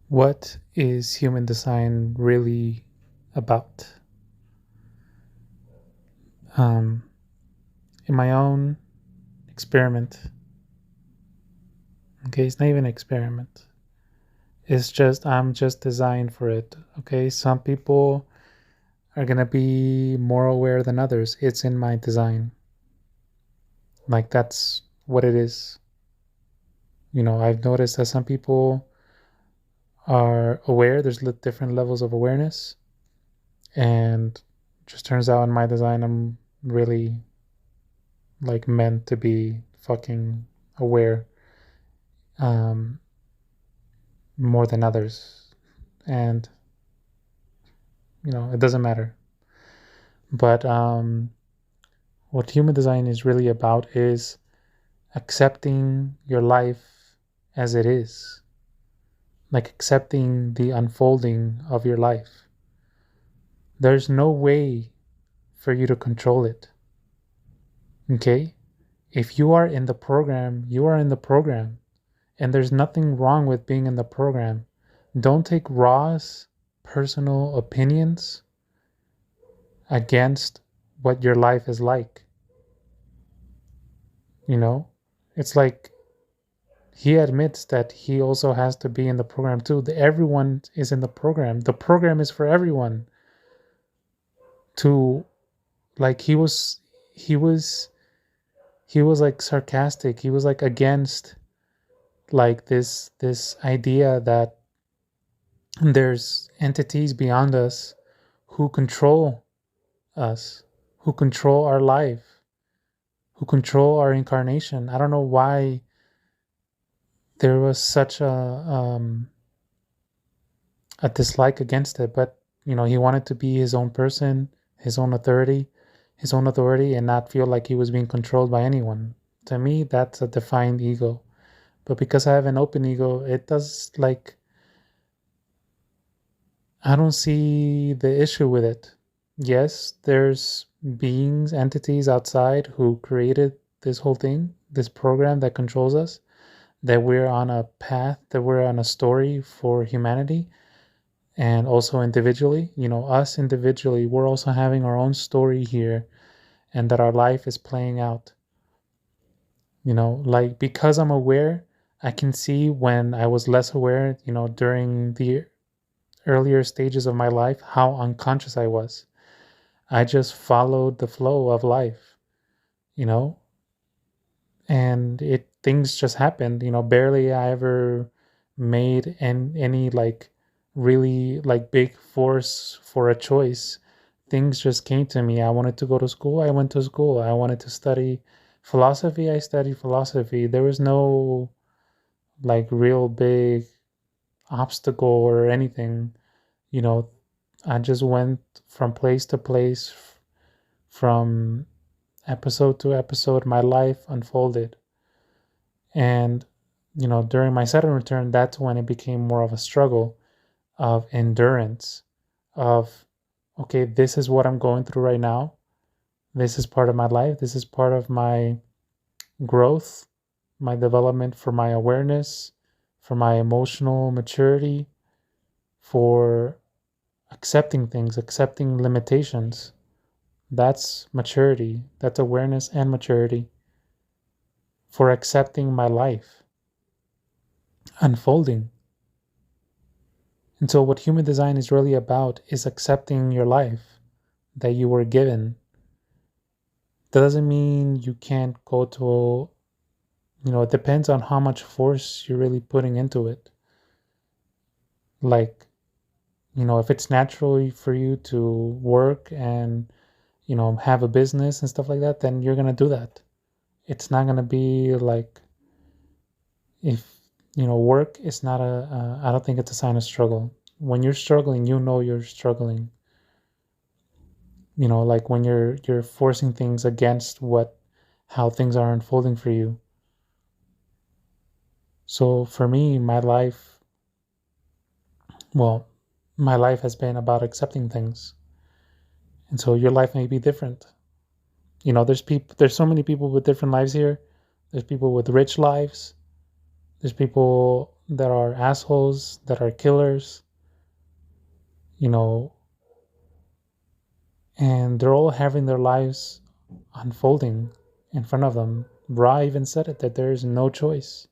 What is human design really about? Um, in my own experiment, okay, it's not even an experiment. It's just, I'm just designed for it, okay? Some people are gonna be more aware than others. It's in my design. Like, that's what it is. I've noticed that some people are aware, there's different levels of awareness, and just turns out in my design, I'm really like meant to be fucking aware um, more than others. And, it doesn't matter. But what human design is really about is accepting your life as it is, like accepting the unfolding of your life. There's no way for you to control it. Okay? If you are in the program, you are in the program. And there's nothing wrong with being in the program. Don't take Raw's personal opinions against what your life is like. You know, it's like he admits that he also has to be in the program too. Everyone is in the program. The program is for everyone. To like he was like sarcastic. He was like against like this idea that there's entities beyond us who control us, who control our life, who control our incarnation. I don't know why there was such a dislike against it, but he wanted to be his own person, his own authority, and not feel like he was being controlled by anyone. To me, that's a defined ego. But because I have an open ego, it does like I don't see the issue with it. Yes, there's beings, entities outside who created this whole thing, this program that controls us, that we're on a path, that we're on a story for humanity, and also individually. Us individually, we're also having our own story here, and that our life is playing out. Like because I'm aware, I can see when I was less aware, during the earlier stages of my life, how unconscious I was. I just followed the flow of life, you know, and it things just happened. Barely I ever made any like really like big force for a choice. Things just came to me. I wanted to go to school, I went to school. I wanted to study philosophy, I studied philosophy. There was no like real big obstacle or anything. You know, I just went from place to place, from episode to episode. My life unfolded. And, during my Saturn return, that's when it became more of a struggle of endurance, of, okay, this is what I'm going through right now. This is part of my life. This is part of my growth, my development, for my awareness, for my emotional maturity, for accepting things, accepting limitations. That's maturity. That's awareness and maturity, for accepting my life unfolding. And so, what human design is really about is accepting your life that you were given. That doesn't mean you can't go to, it depends on how much force you're really putting into it. Like, if it's natural for you to work and, have a business and stuff like that, then you're going to do that. It's not going to be like, if work is not I don't think it's a sign of struggle. When you're struggling, you're struggling. Like when you're forcing things against how things are unfolding for you. So for me, well, my life has been about accepting things. And so your life may be different. There's so many people with different lives here. There's people with rich lives. There's people that are assholes, that are killers, you know, and they're all having their lives unfolding in front of them. Ra even said it, that there's no choice.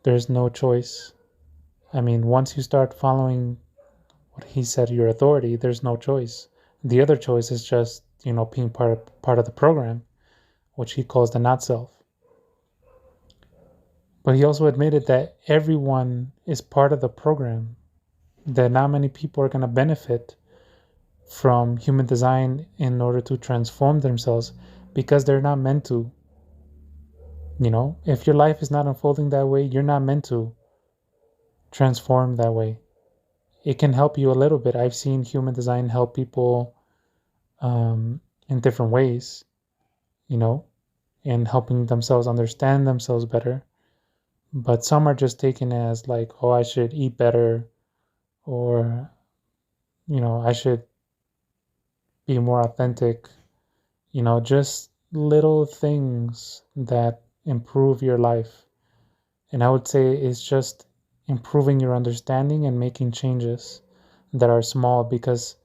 There's no choice. I mean, once you start following what he said, your authority, there's no choice. The other choice is just, being part of the program, which he calls the not self. But he also admitted that everyone is part of the program, that not many people are going to benefit from human design in order to transform themselves because they're not meant to. If your life is not unfolding that way, you're not meant to transform that way. It can help you a little bit. I've seen human design help people in different ways, in helping themselves understand themselves better. But some are just taken as like, oh, I should eat better, or, I should be more authentic, just little things that improve your life. And I would say it's just improving your understanding and making changes that are small, because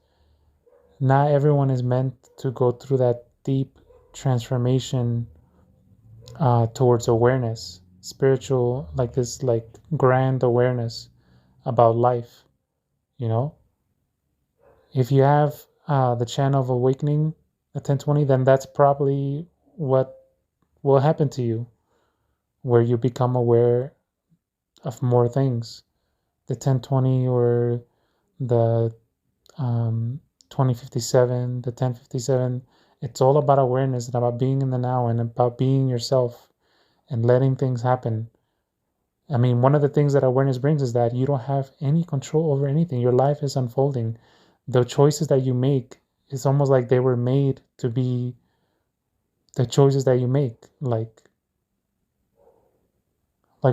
not everyone is meant to go through that deep transformation towards awareness, spiritual, like this, like grand awareness about life. You know, if you have the channel of awakening at 1020, then that's probably what will happen to you, where you become aware of more things. The 1020 or the 2057, the 1057, it's all about awareness and about being in the now and about being yourself and letting things happen. I mean, one of the things that awareness brings is that you don't have any control over anything. Your life is unfolding. The choices that you make, it's almost like they were made to be the choices that you make. Like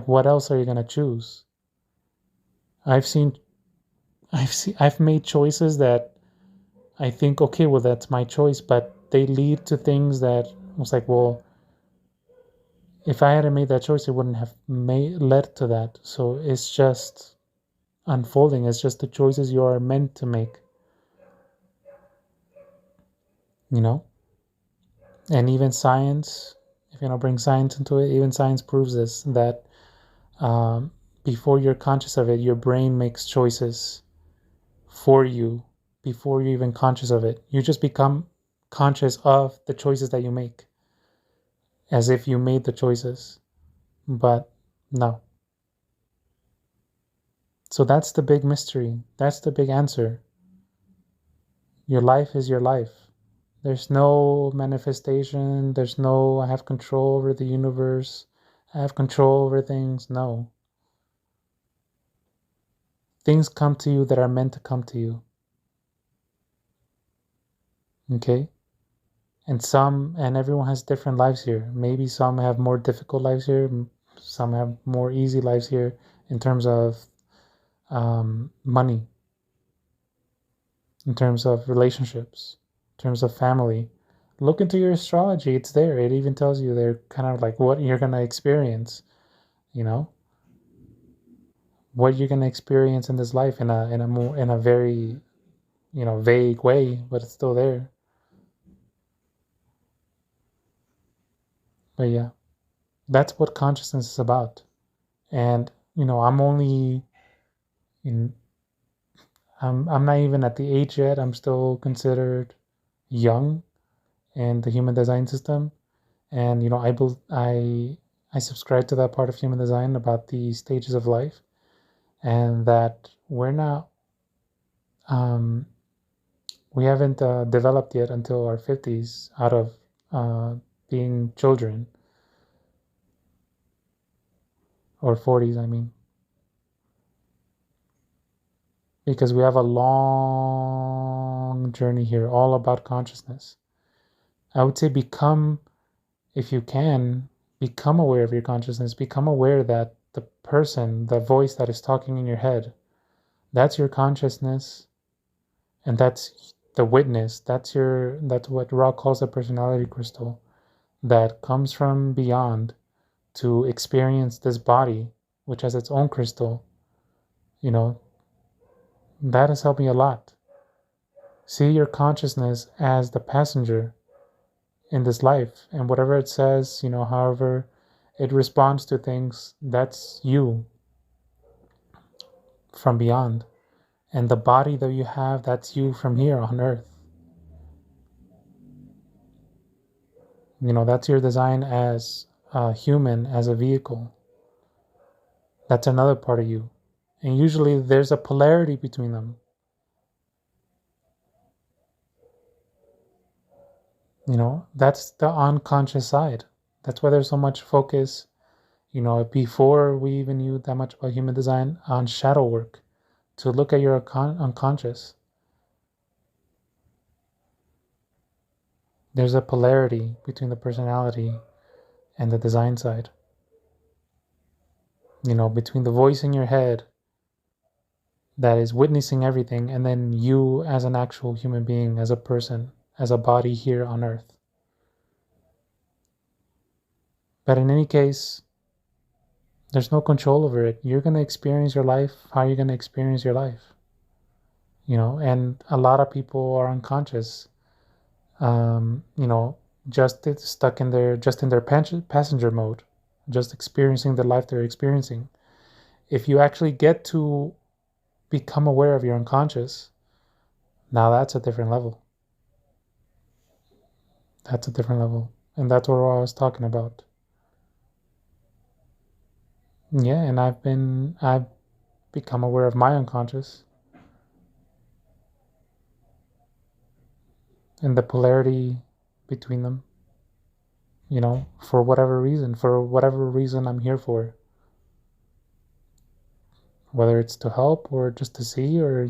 what else are you gonna choose? I've seen I've made choices that I think, okay, well, that's my choice, but they lead to things that was like, well, if I hadn't made that choice, it wouldn't have led to that. So it's just unfolding. It's just the choices you are meant to make, you know? And even science, if you bring science into it, even science proves this, that um, before you're conscious of it, your brain makes choices for you before you're even conscious of it. You just become conscious of the choices that you make, as if you made the choices, but no. So that's the big mystery. That's the big answer. Your life is your life. There's no manifestation. There's no, I have control over the universe. I have control over things. No. Things come to you that are meant to come to you. Okay? And everyone has different lives here. Maybe some have more difficult lives here. Some have more easy lives here in terms of money, in terms of relationships, in terms of family. Look into your astrology. It's there. It even tells you they're kind of like what you're going to experience, you know, what you're going to experience in this life in a very, vague way, but it's still there. But yeah, that's what consciousness is about. And, I'm only in, I'm not even at the age yet. I'm still considered young in the human design system. And, I subscribe to that part of human design about the stages of life, and that um, we haven't developed yet until our 50s out of uh, being children, or 40s, I mean, because we have a long journey here, all about consciousness. I would say if you can, become aware of your consciousness, become aware that the voice that is talking in your head, that's your consciousness, and that's the witness. That's what Ra calls a personality crystal that comes from beyond to experience this body. which has its own crystal, that has helped me a lot. See your consciousness as the passenger in this life, and whatever it says, however it responds to things, that's you from beyond. And the body that you have, that's you from here on earth. That's your design as a human, as a vehicle. That's another part of you. And usually there's a polarity between them. That's the unconscious side. That's why there's so much focus, before we even knew that much about human design, on shadow work, to look at your unconscious. There's a polarity between the personality and the design side. Between the voice in your head that is witnessing everything, and then you as an actual human being, as a person, as a body here on earth. But in any case, there's no control over it. You're going to experience your life how you're going to experience your life. And a lot of people are unconscious, just stuck in their passenger mode, just experiencing the life they're experiencing. If you actually get to become aware of your unconscious, now that's a different level. That's a different level. And that's what I was talking about. Yeah, and I've become aware of my unconscious and the polarity between them, for whatever reason I'm here for. Whether it's to help or just to see, or,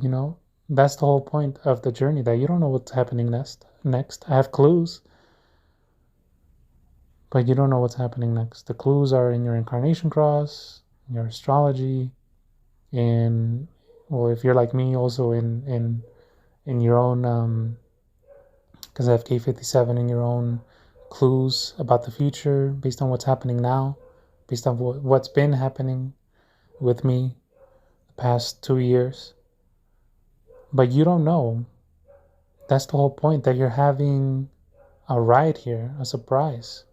that's the whole point of the journey, that you don't know what's happening next. I have clues, but you don't know what's happening next. The clues are in your incarnation cross, in your astrology, in, well, if you're like me, also in your own, because I have K57, in your own clues about the future, based on what's happening now, based on what's been happening with me the past 2 years. But you don't know. That's the whole point, that you're having a ride here, a surprise.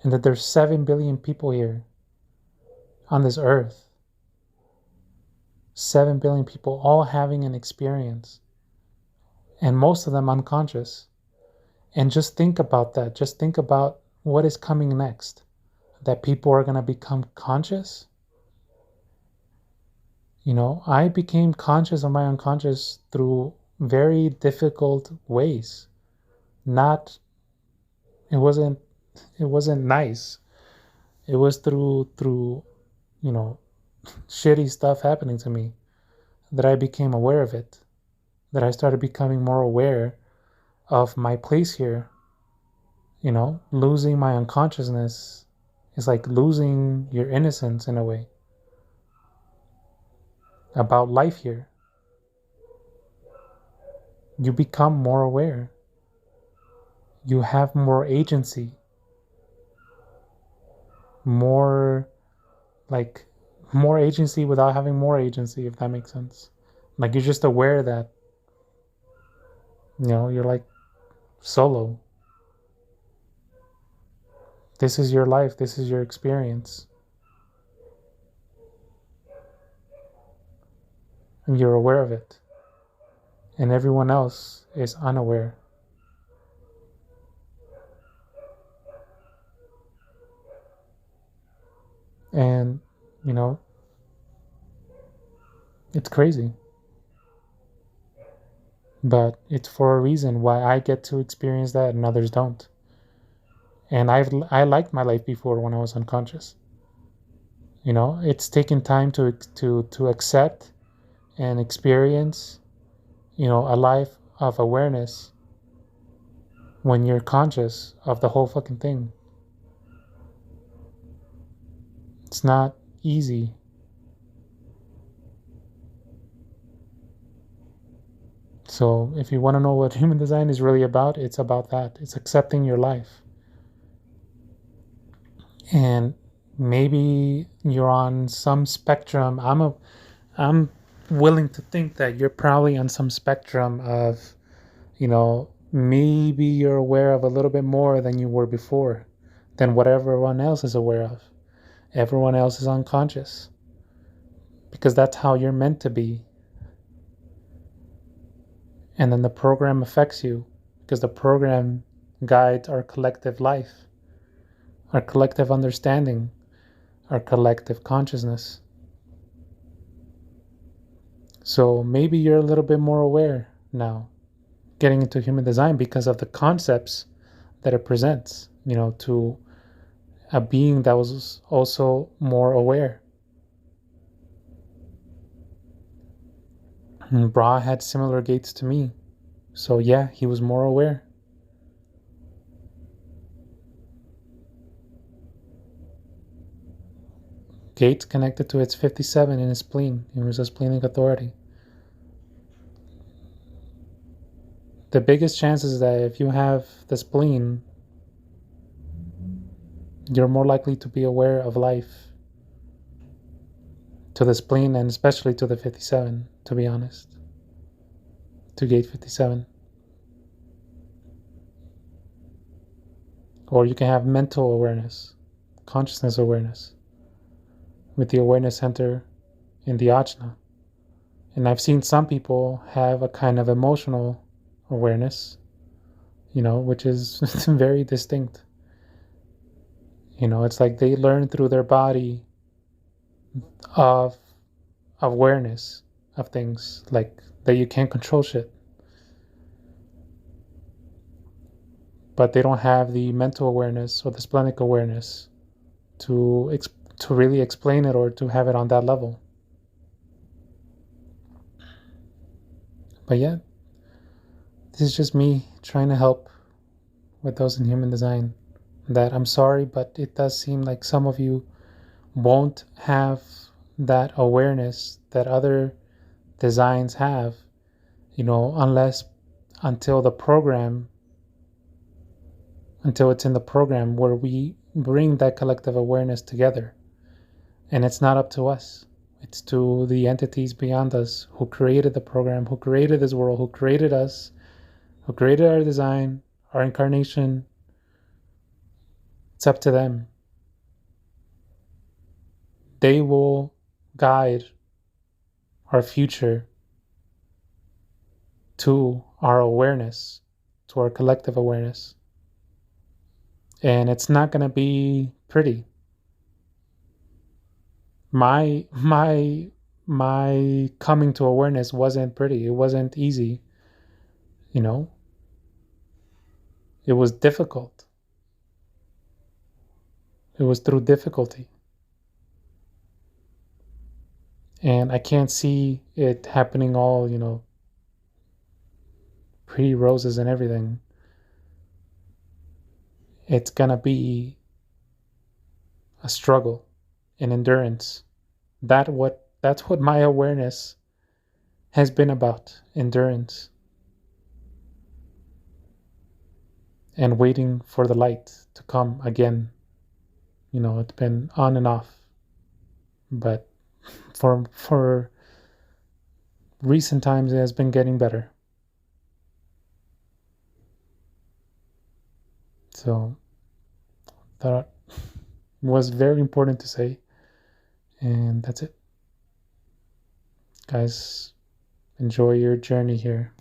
And that there's 7 billion people here on this earth. 7 billion people all having an experience. And most of them unconscious. And just think about that. Just think about what is coming next. That people are going to become conscious. I became conscious of my unconscious through very difficult ways. It wasn't nice. It was through shitty stuff happening to me that I became aware of it, that I started becoming more aware of my place here. Losing my unconsciousness is like losing your innocence in a way about life here. You become more aware. You have more agency. More agency without having more agency, if that makes sense. Like, you're just aware that, you're like solo. This is your life. This is your experience. And you're aware of it. And everyone else is unaware. And, it's crazy. But it's for a reason why I get to experience that and others don't. And I liked my life before, when I was unconscious. It's taken time to accept and experience, a life of awareness when you're conscious of the whole fucking thing. It's not easy. So if you want to know what human design is really about, it's about that. It's accepting your life. And Maybe you're on some spectrum. I'm willing to think that you're probably on some spectrum of, maybe you're aware of a little bit more than you were before, than what everyone else is aware of. Everyone else is unconscious because that's how you're meant to be. And then the program affects you because the program guides our collective life, our collective understanding, our collective consciousness. So maybe you're a little bit more aware now getting into human design because of the concepts that it presents, to a being that was also more aware. And Bra had similar gates to me. So yeah, he was more aware. Gates connected to its 57 in his spleen. He was a splenic authority. The biggest chance is that if you have the spleen, you're more likely to be aware of life to the spleen and especially to the 57, to be honest, to gate 57. Or you can have mental awareness, consciousness awareness, with the awareness center in the ajna. And I've seen some people have a kind of emotional awareness, which is very distinct. It's like they learn through their body of awareness of things, like that you can't control shit. But they don't have the mental awareness or the splenic awareness to really explain it or to have it on that level. But yeah, this is just me trying to help with those in human design. That I'm sorry, but it does seem like some of you won't have that awareness that other designs have, until it's in the program where we bring that collective awareness together. And it's not up to us. It's to the entities beyond us who created the program, who created this world, who created us, who created our design, our incarnation. It's up to them. They will guide our future to our awareness, to our collective awareness. And it's not going to be pretty. My coming to awareness wasn't pretty. It wasn't easy. It was difficult. It was through difficulty. And I can't see it happening all, pretty roses and everything. It's gonna be a struggle, an endurance. That's what my awareness has been about, endurance. And waiting for the light to come again. It's been on and off. But for recent times it has been getting better. So that was very important to say. And that's it. Guys, enjoy your journey here.